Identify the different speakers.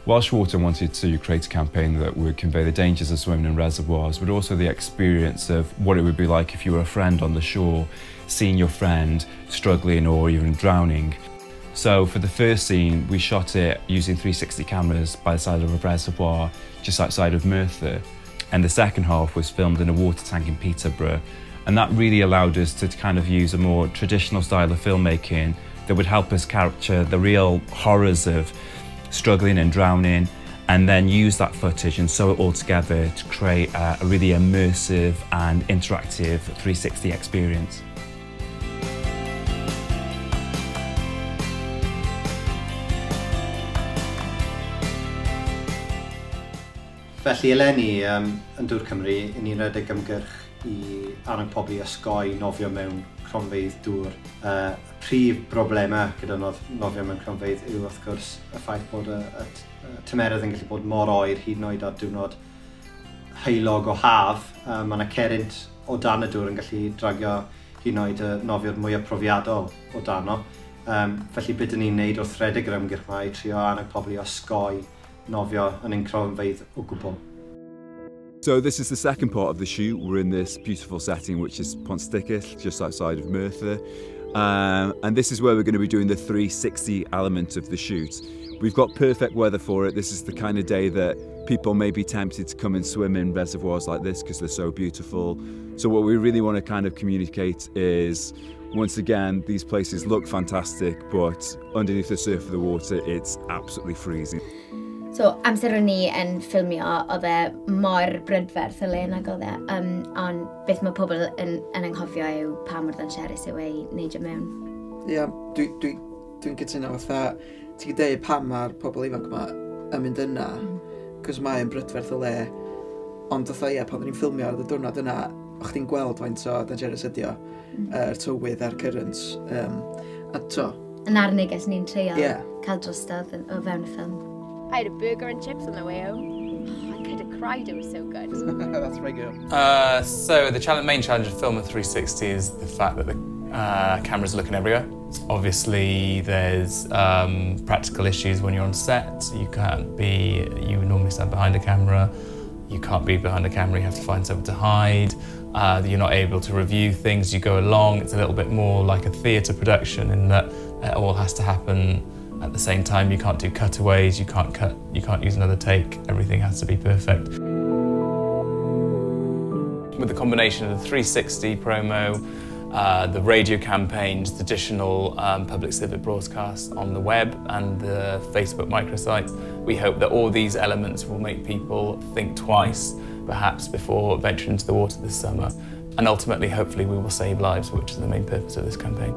Speaker 1: Welsh Water wanted to create a campaign that would convey the dangers of swimming in reservoirs, but also the experience of what it would be like if you were a friend on the shore, seeing your friend struggling or even drowning. So for the first scene, we shot it using 360 cameras by the side of a reservoir just outside of Merthyr. And the second half was filmed in a water tank in Peterborough. And that really allowed us to kind of use a more traditional style of filmmaking that would help us capture the real horrors of struggling and drowning, and then use that footage and sew it all together to create a really immersive and interactive 360 experience.
Speaker 2: Felly eleni yn Dŵr Cymru, i ni'n rhedeg ymgyrch i annog pobl i osgoi nofio mewn cronfeydd dŵr. Y prif broblemau gyda nofio mewn cronfeydd yw wrth gwrs y ffaith bod y tymheredd yn gallu bod mor oer hyd yn oed ar diwrnod heulog o haf. Mae yna cerrynt o dan y dŵr yn gallu dragio hyd yn oed y nofiwr mwyaf profiadol o dano. Felly beth ni'n neud wrth rhedeg yr ymgyrch yma i trio annog pobl i osgoi nofio yn ein cronfeydd o gwbl.
Speaker 1: So this is the second part of the shoot. We're in this beautiful setting which is Pont Sticyll, just outside of Merthyr. And this is where we're going to be doing the 360 element of the shoot. We've got perfect weather for it. This is the kind of day that people may be tempted to come and swim in reservoirs like this because they're so beautiful. So what we really want to kind of communicate is, once again, these places look fantastic, but underneath the surface of the water, it's absolutely freezing.
Speaker 3: So, amser o'n ni yn ffilmio, oedd e mor brydferth y le nag oedd e, ond beth mae pobl yn anghofio yw pa mor ddantserus yw ei wneud o mewn.
Speaker 4: Ie, dwi'n cytuno fatha, ti'n dweud pam mae'r pobl ifanc yma yn mynd yna, cos mae'n brydferth y le, ond fatha ie, pan ni'n ffilmio ar y diwrnod yna, o'ch ti'n gweld faint o ddantserus ydi o, yr tywydd a'r cerrynt, a to.
Speaker 3: Yn arnig as ni'n treol cael drostodd o fewn y ffilm.
Speaker 5: I had a burger and chips on the way home. Oh, I could have cried, it was so good.
Speaker 4: That's very good.
Speaker 6: So the main challenge of filming 360 is the fact that the camera's looking everywhere. Obviously, there's practical issues when you're on set. You normally stand behind a camera. You can't be behind a camera, you have to find something to hide. You're not able to review things, you go along. It's a little bit more like a theatre production in that it all has to happen at the same time. You can't do cutaways, you can't use another take, everything has to be perfect. With the combination of the 360 promo, the radio campaigns, the additional public civic broadcasts on the web and the Facebook microsite, we hope that all these elements will make people think twice, perhaps before venturing into the water this summer. And ultimately, hopefully, we will save lives, which is the main purpose of this campaign.